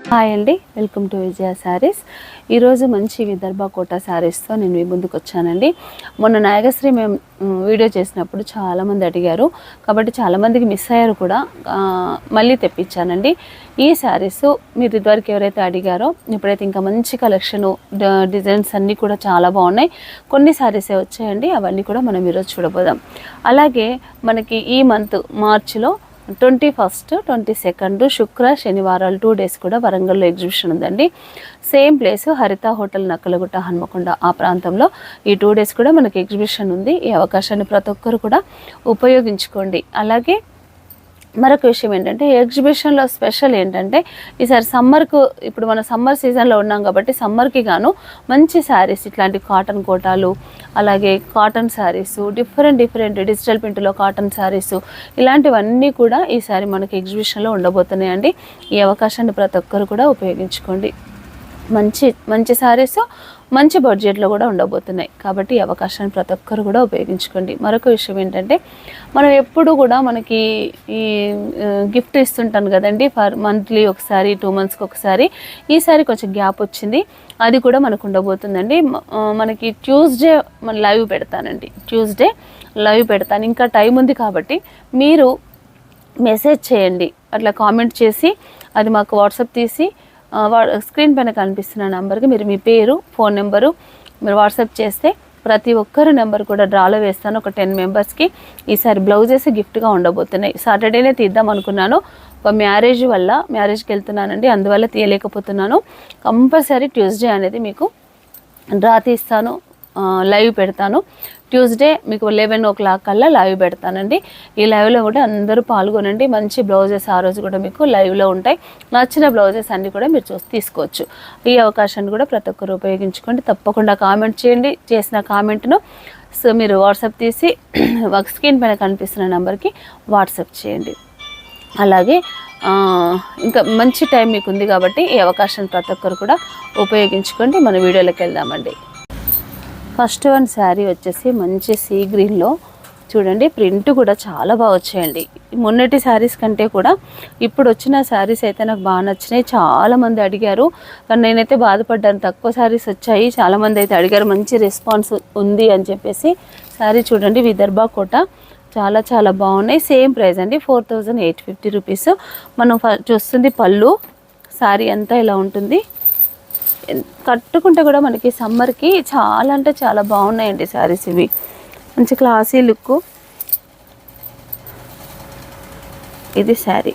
Hi అండి, welcome to విజయ శారీస్. ఈరోజు మంచి విదర్భ కోటా శారీస్తో నేను మీ ముందుకు వచ్చానండి. మొన్న నాగశ్రీ మేము వీడియో చేసినప్పుడు చాలామంది అడిగారు, కాబట్టి చాలామందికి మిస్ అయ్యారు కూడా. మళ్ళీ తెప్పించానండి ఈ శారీస్. మీరు ఇదివరకు ఎవరైతే అడిగారో ఇప్పుడైతే ఇంకా మంచి కలెక్షను, డిజైన్స్ అన్నీ కూడా చాలా బాగున్నాయి. కొన్ని శారీసే వచ్చాయండి, అవన్నీ కూడా మనం ఈరోజు చూడబోదాం. అలాగే మనకి ఈ మంత్ మార్చిలో 21, 22 శుక్ర శనివారాలు 2 days కూడా వరంగల్లో ఎగ్జిబిషన్ ఉందండి. సేమ్ ప్లేస్ హరిత హోటల్, నక్కలగుట్ట, హన్మకొండ ఆ ప్రాంతంలో ఈ 2 days కూడా మనకి ఎగ్జిబిషన్ ఉంది. ఈ అవకాశాన్ని ప్రతి ఒక్కరు కూడా ఉపయోగించుకోండి. అలాగే మరొక విషయం ఏంటంటే, ఎగ్జిబిషన్లో స్పెషల్ ఏంటంటే ఈసారి సమ్మర్కు, ఇప్పుడు మన సమ్మర్ సీజన్లో ఉన్నాం కాబట్టి సమ్మర్కి గాను మంచి శారీస్, ఇట్లాంటి కాటన్ కోటాలు, అలాగే కాటన్ శారీసు, డిఫరెంట్ డిజిటల్ ప్రింట్లో కాటన్ శారీసు, ఇలాంటివన్నీ కూడా ఈసారి మనకి ఎగ్జిబిషన్లో ఉండబోతున్నాయండి. ఈ అవకాశాన్ని ప్రతి ఒక్కరు కూడా ఉపయోగించుకోండి. మంచి శారీస్ మంచి బడ్జెట్లో కూడా ఉండబోతున్నాయి, కాబట్టి ఈ అవకాశాన్ని ప్రతి ఒక్కరు కూడా ఉపయోగించుకోండి. మరొక విషయం ఏంటంటే, మనం ఎప్పుడు కూడా మనకి ఈ గిఫ్ట్ ఇస్తుంటాను కదండి, ఫర్ మంత్లీ ఒకసారి, 2 monthsకి ఒకసారి. ఈసారి కొంచెం గ్యాప్ వచ్చింది, అది కూడా మనకు ఉండబోతుందండి. మనకి ట్యూస్డే లైవ్ పెడతానండి, ట్యూస్డే లైవ్ పెడతాను. ఇంకా టైం ఉంది కాబట్టి మీరు మెసేజ్ చేయండి, అట్లా కామెంట్ చేసి అది మాకు వాట్సాప్ తీసి స్క్రీన్ పైన కనిపిస్తున్న నెంబర్కి మీరు మీ పేరు, ఫోన్ నెంబరు మీరు వాట్సాప్ చేస్తే ప్రతి ఒక్కరు నెంబర్ కూడా డ్రాలో వేస్తాను. ఒక 10 members-కి ఈసారి బ్లౌజెస్ గిఫ్ట్గా ఉండబోతున్నాయి. సాటర్డేనే తీద్దాం అనుకున్నాను, ఒక మ్యారేజ్కి వెళ్తున్నానండి, అందువల్ల తీయలేకపోతున్నాను. కంపల్సరీ ట్యూస్డే అనేది మీకు డ్రా తీస్తాను, లైవ్ పెడతాను. ట్యూస్డే మీకు 11 o'clock కల్లా లైవ్ పెడతానండి. ఈ లైవ్లో కూడా అందరూ పాల్గొనండి. మంచి బ్లౌజెస్ ఆ రోజు కూడా మీకు లైవ్లో ఉంటాయి. నచ్చిన బ్లౌజెస్ అన్నీ కూడా మీరు తీసుకోవచ్చు. ఈ అవకాశాన్ని కూడా ప్రతి ఒక్కరు ఉపయోగించుకోండి. తప్పకుండా కామెంట్ చేయండి. చేసిన కామెంట్ను మీరు వాట్సాప్ తీసి స్క్రీన్ పైన కనిపిస్తున్న నెంబర్కి వాట్సాప్ చేయండి. అలాగే ఇంకా మంచి టైం మీకు ఉంది కాబట్టి ఈ అవకాశాన్ని ప్రతి ఒక్కరు కూడా ఉపయోగించుకోండి. మన వీడియోలోకి వెళ్దామండి. ఫస్ట్ వన్ శారీ వచ్చేసి మంచి సీ గ్రీన్లో చూడండి, ప్రింట్ కూడా చాలా బాగా వచ్చాయండి. మొన్నటి శారీస్ కంటే కూడా ఇప్పుడు వచ్చిన శారీస్ అయితే నాకు బాగా నచ్చినాయి. చాలామంది అడిగారు, కానీ నేనైతే బాధపడ్డాను, తక్కువ శారీస్ వచ్చాయి. చాలామంది అయితే అడిగారు, మంచి రెస్పాన్స్ ఉంది అని చెప్పేసి. శారీ చూడండి, విదర్భ కోట, చాలా బాగున్నాయి. సేమ్ ప్రైస్ అండి, 4850 rupees. మనం చూస్తుంది పళ్ళు. శారీ అంతా ఇలా ఉంటుంది. కట్టుకుంటే కూడా మనకి సమ్మర్కి చాలా అంటే చాలా బాగున్నాయండి శారీస్ ఇవి. మంచి క్లాసీ లుక్. ఇది శారీ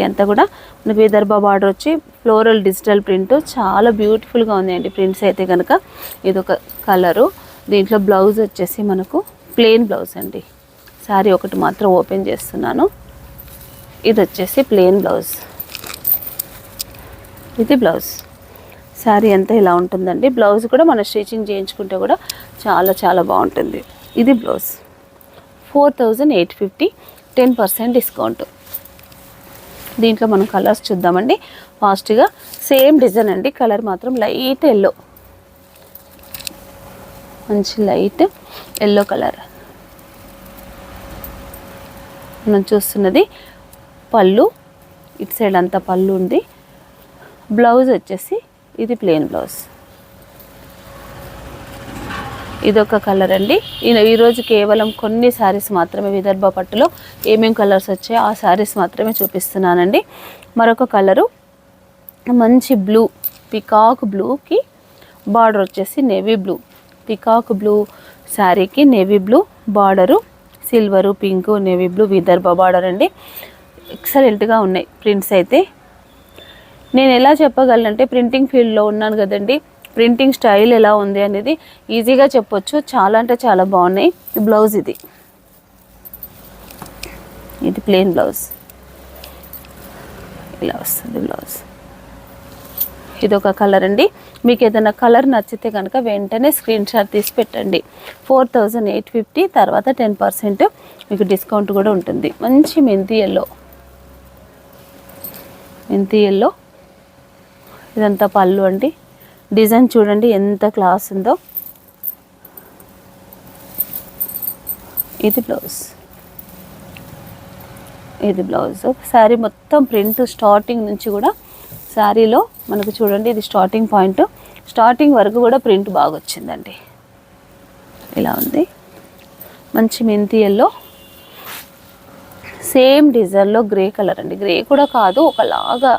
అంతా కూడా మనకి విదర్భ బార్డర్ వచ్చి ఫ్లోరల్ డిజిటల్ ప్రింట్, చాలా బ్యూటిఫుల్గా ఉందండి ప్రింట్స్ అయితే కనుక. ఇదొక కలరు. దీంట్లో బ్లౌజ్ వచ్చేసి మనకు ప్లెయిన్ బ్లౌజ్ అండి. శారీ ఒకటి మాత్రం ఓపెన్ చేస్తున్నాను. ఇది వచ్చేసి ప్లెయిన్ బ్లౌజ్, ఇది బ్లౌజ్. శారీ అంతా ఇలా ఉంటుందండి. బ్లౌజ్ కూడా మనం స్టిచ్చింగ్ చేయించుకుంటే కూడా చాలా బాగుంటుంది. ఇది బ్లౌజ్. 4850, 10% డిస్కౌంట్. దీంట్లో మనం కలర్స్ చూద్దామండి ఫాస్ట్గా. సేమ్ డిజైన్ అండి, కలర్ మాత్రం లైట్ ఎల్లో, మంచి లైట్ ఎల్లో కలర్. మనం చూస్తున్నది పళ్ళు, ఇటు సైడ్ అంతా పళ్ళు ఉంది. బ్లౌజ్ వచ్చేసి ఇది ప్లెయిన్ బ్లౌజ్. ఇదొక కలర్ అండి. ఈరోజు కేవలం కొన్ని శారీస్ మాత్రమే విదర్భ పట్టులో ఏమేం కలర్స్ వచ్చాయో ఆ శారీస్ మాత్రమే చూపిస్తున్నానండి. మరొక కలరు మంచి బ్లూ, పికాక్ బ్లూకి బార్డర్ వచ్చేసి నేవీ బ్లూ. పికాక్ బ్లూ శారీకి navy blue border, silver, pink, navy blue Vidarbha border అండి. ఎక్సలెంట్గా ఉన్నాయి ప్రింట్స్ అయితే. నేను ఎలా చెప్పగలనంటే, ప్రింటింగ్ ఫీల్డ్లో ఉన్నాను కదండి, ప్రింటింగ్ స్టైల్ ఎలా ఉంది అనేది ఈజీగా చెప్పొచ్చు. చాలా అంటే చాలా బాగున్నాయి. బ్లౌజ్ ఇది ప్లెయిన్ బ్లౌజ్, ఇలా వస్తుంది బ్లౌజ్. ఇదొక కలర్ అండి. మీకు ఏదైనా కలర్ నచ్చితే కనుక వెంటనే స్క్రీన్ షాట్ తీసి పెట్టండి. 4850, తర్వాత 10% మీకు డిస్కౌంట్ కూడా ఉంటుంది. మంచి మెంతి ఎల్లో, ఇదంతా పళ్ళు అండి. డిజైన్ చూడండి ఎంత క్లాస్ ఉందో. ఇది బ్లౌజ్. ఇది బ్లౌజ్. శారీ మొత్తం ప్రింట్ స్టార్టింగ్ నుంచి కూడా శారీలో మనకు చూడండి, ఇది స్టార్టింగ్ పాయింట్, స్టార్టింగ్ వరకు కూడా ప్రింట్ బాగా వచ్చిందండి. ఇలా ఉంది, మంచి మెంతి ఎల్లో, సేమ్ డిజైన్లో గ్రే కలర్ అండి. గ్రే కూడా కాదు, ఒకలాగా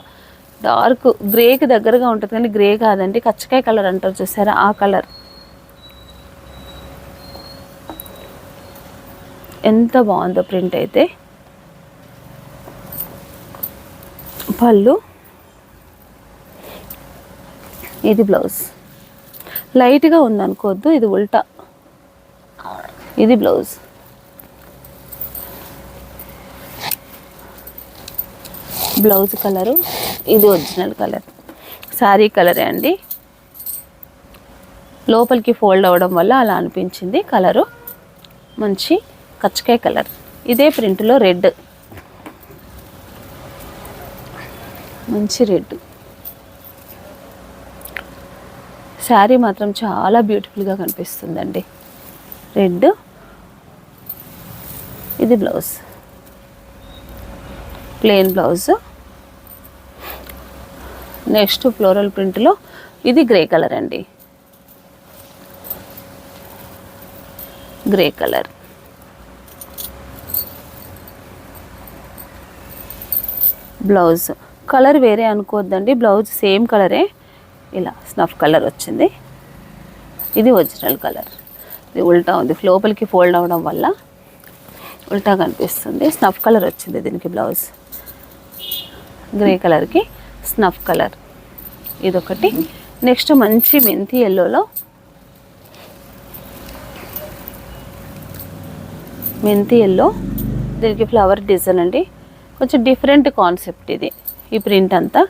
డార్క్ గ్రేకి దగ్గరగా ఉంటుంది కానీ గ్రే కాదండి, కచ్చకాయ కలర్ అంటారు చూసారా, ఆ కలర్. ఎంత బాగుందో ప్రింట్ అయితే. పళ్ళు, ఇది బ్లౌజ్. లైట్గా ఉందనుకోవద్దు, ఇది ఉల్టా. ఇది బ్లౌజ్. బ్లౌజ్ కలరు, ఇది ఒరిజినల్ కలర్. శారీ కలరే అండి, లోపలికి ఫోల్డ్ అవ్వడం వల్ల అలా అనిపించింది కలరు. మంచి కచ్చకాయ కలర్. ఇదే ప్రింట్లో రెడ్, మంచి రెడ్. శారీ మాత్రం చాలా బ్యూటిఫుల్గా కనిపిస్తుందండి. రెడ్, ఇది blouse, plain blouse. Next floral ప్రింట్లో ఇది గ్రే కలర్ అండి, గ్రే కలర్. బ్లౌజ్ కలర్ వేరే అనుకోవద్దండి, బ్లౌజ్ సేమ్ కలరే, ఇలా స్నఫ్ కలర్ వచ్చింది. ఇది ఒరిజినల్ కలర్. ఇది ఉల్టా ఉంది, లోపలికి ఫోల్డ్ అవ్వడం వల్ల ఉల్టా కనిపిస్తుంది. స్నఫ్ కలర్ వచ్చింది దీనికి బ్లౌజ్. గ్రే కలర్కి స్నఫ్ కలర్, ఇదొకటి. నెక్స్ట్ మంచి మెంతి ఎల్లోలో, మెంతి ఎల్లో, దీనికి ఫ్లవర్ డిజైన్ అండి. కొంచెం డిఫరెంట్ కాన్సెప్ట్ ఇది. ఈ ప్రింట్ అంతా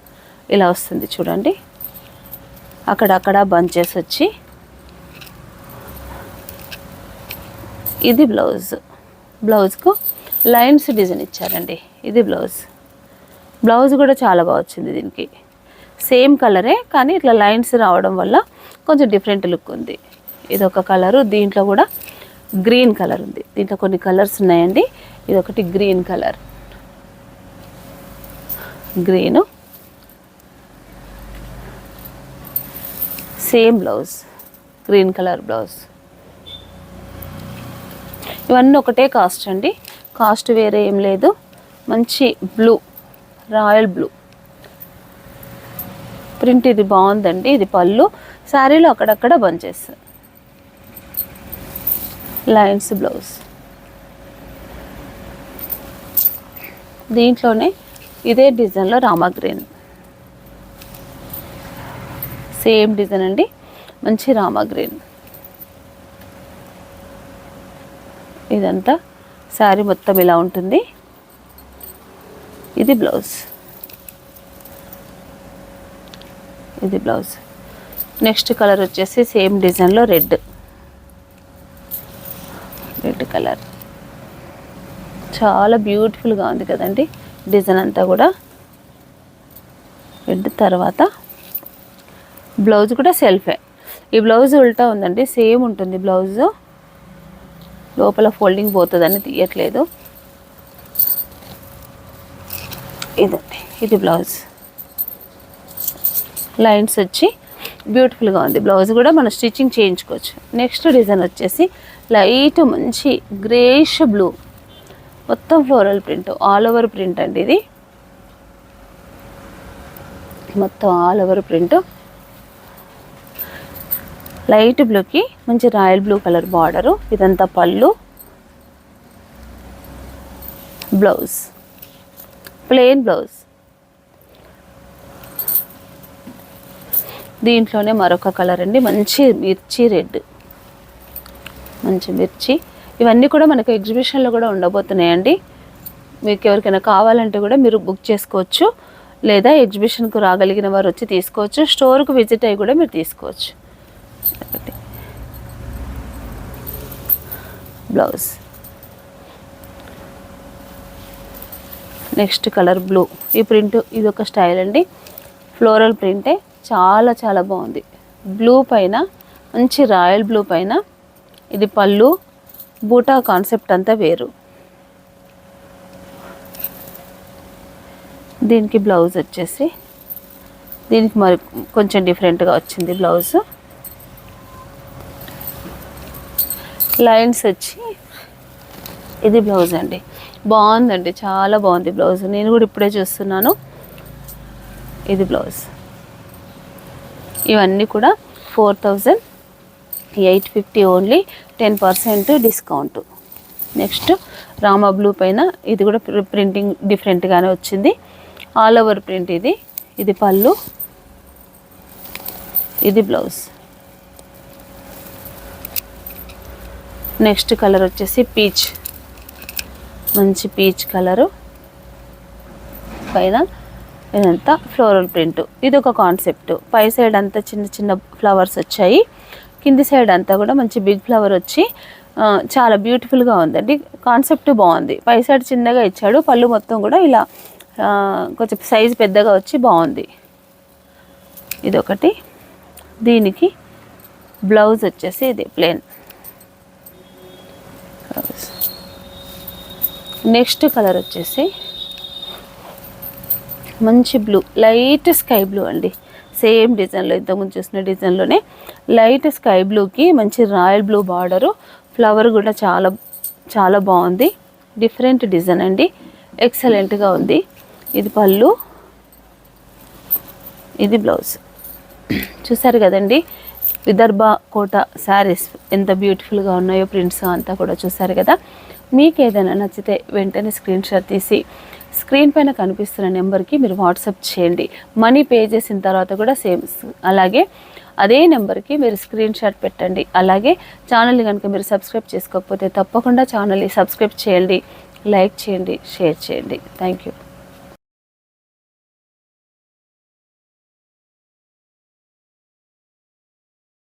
ఇలా వస్తుంది చూడండి, అక్కడక్కడ బంచెస్ వచ్చి. ఇది బ్లౌజ్. బ్లౌజ్కు లైన్స్ డిజైన్ ఇచ్చారండి. ఇది బ్లౌజ్. బ్లౌజ్ కూడా చాలా బాగా వచ్చింది దీనికి. సేమ్ కలరే కానీ ఇట్లా లైన్స్ రావడం వల్ల కొంచెం డిఫరెంట్ లుక్ ఉంది. ఇదొక కలరు. దీంట్లో కూడా గ్రీన్ కలర్ ఉంది. దీంట్లో కొన్ని కలర్స్ ఉన్నాయండి. ఇదొకటి green colour, green. Same blouse, green colour blouse. ఇవన్నీ ఒకటే కాస్ట్ అండి, కాస్ట్ వేరే ఏం లేదు. మంచి బ్లూ, రాయల్ బ్లూ ప్రింట్. ఇది బాగుందండి. ఇది పళ్ళు. శారీలో అక్కడక్కడ బంచెస్, లైన్స్ బ్లౌజ్. దీంట్లోనే ఇదే డిజైన్లో రామా గ్రీన్, సేమ్ డిజైన్ అండి, మంచి రామా గ్రీన్. ఇదంతా శారీ మొత్తం ఇలా ఉంటుంది. ఇది బ్లౌజ్, ఇది బ్లౌజ్. నెక్స్ట్ కలర్ వచ్చేసి సేమ్ డిజైన్లో రెడ్, రెడ్ కలర్. చాలా బ్యూటిఫుల్గా ఉంది కదండి డిజైన్ అంతా కూడా. రెడ్ తర్వాత బ్లౌజ్ కూడా సెల్ఫే. ఈ బ్లౌజ్ ఉల్టా ఉందండి, సేమ్ ఉంటుంది బ్లౌజ్. లోపల ఫోల్డింగ్ పోతుందని తీయట్లేదు. ఇదండి, ఇది బ్లౌజ్. లైన్స్ వచ్చి బ్యూటిఫుల్గా ఉంది. బ్లౌజ్ కూడా మనం స్టిచ్చింగ్ చేయించుకోవచ్చు. నెక్స్ట్ డిజైన్ వచ్చేసి లైట్ మంచి గ్రేష్ బ్లూ, మొత్తం floral print, all over print అండి. ఇది మొత్తం ఆల్ ఓవర్ ప్రింట్. లైట్ బ్లూకి మంచి రాయల్ బ్లూ కలర్ బార్డరు. ఇదంతా పళ్ళు. Blouse plain blouse. దీంట్లోనే మరొక కలర్ అండి, మంచి మిర్చి రెడ్, మంచి మిర్చి. ఇవన్నీ కూడా మనకు ఎగ్జిబిషన్లో కూడా ఉండబోతున్నాయండి. మీకు ఎవరికైనా కావాలంటే కూడా మీరు బుక్ చేసుకోవచ్చు, లేదా ఎగ్జిబిషన్కు రాగలిగిన వారు వచ్చి తీసుకోవచ్చు. స్టోర్కు విజిట్ అయ్యి కూడా మీరు తీసుకోవచ్చు. బ్లౌజ్. Next colour blue. ఈ ప్రింట్ ఇది ఒక స్టైల్ అండి, ఫ్లోరల్ ప్రింటే, చాలా చాలా బాగుంది. బ్లూ పైన మంచి రాయల్ బ్లూ పైన ఇది పళ్ళు. బూటా కాన్సెప్ట్ అంతా వేరు. దీనికి బ్లౌజ్ వచ్చేసి దీనికి మరి కొంచెం డిఫరెంట్గా వచ్చింది బ్లౌజ్. లైన్స్ వచ్చి ఇది బ్లౌజ్ అండి. బాగుందండి, చాలా బాగుంది బ్లౌజ్. నేను కూడా ఇప్పుడే చూస్తున్నాను. ఇది బ్లౌజ్. ఇవన్నీ కూడా 4850 only, 10% discount. Next Rama blue పైన ఇది కూడా ప్రింటింగ్ డిఫరెంట్గానే వచ్చింది. ఆల్ ఓవర్ ప్రింట్ ఇది. ఇది పళ్ళు, ఇది బ్లౌజ్. నెక్స్ట్ కలర్ వచ్చేసి పీచ్, మంచి పీచ్ కలరు. పైన ఇదంతా ఫ్లోరల్ ప్రింట్. ఇది ఒక కాన్సెప్ట్. పై సైడ్ అంతా చిన్న చిన్న ఫ్లవర్స్ వచ్చాయి, కింది సైడ్ అంతా కూడా మంచి బిగ్ ఫ్లవర్ వచ్చి చాలా బ్యూటిఫుల్గా ఉందండి. కాన్సెప్ట్ బాగుంది. పై సైడ్ చిన్నగా ఇచ్చాడు, పళ్ళు మొత్తం కూడా ఇలా కొంచెం సైజ్ పెద్దగా వచ్చి బాగుంది. ఇదొకటి. దీనికి బ్లౌజ్ వచ్చేసి ఇది ప్లెయిన్. నెక్స్ట్ కలర్ వచ్చేసి మంచి బ్లూ, లైట్ స్కై బ్లూ అండి. సేమ్ డిజైన్లో, ఇంతకుముందు చూసిన డిజైన్లోనే లైట్ స్కై బ్లూకి మంచి రాయల్ బ్లూ బార్డరు. ఫ్లవర్ కూడా చాలా చాలా బాగుంది. డిఫరెంట్ డిజైన్ అండి, ఎక్సలెంట్గా ఉంది. ఇది పళ్ళు, ఇది బ్లౌజ్. చూసారు కదండి విదర్భ కోట శారీస్ ఎంత బ్యూటిఫుల్గా ఉన్నాయో, ప్రింట్స్ అంతా కూడా చూసారు కదా. మీకు ఏదైనా నచ్చితే వెంటనే స్క్రీన్ షాట్ తీసి స్క్రీన్ పైన కనిపిస్తున్న నెంబర్కి మీరు వాట్సాప్ చేయండి. మనీ పే చేసిన తర్వాత కూడా సేమ్ అలాగే అదే నెంబర్కి మీరు స్క్రీన్ షాట్ పెట్టండి. అలాగే ఛానల్ని కనుక మీరు సబ్స్క్రైబ్ చేసుకోకపోతే తప్పకుండా ఛానల్ని సబ్స్క్రైబ్ చేయండి, లైక్ చేయండి, షేర్ చేయండి. Thank you.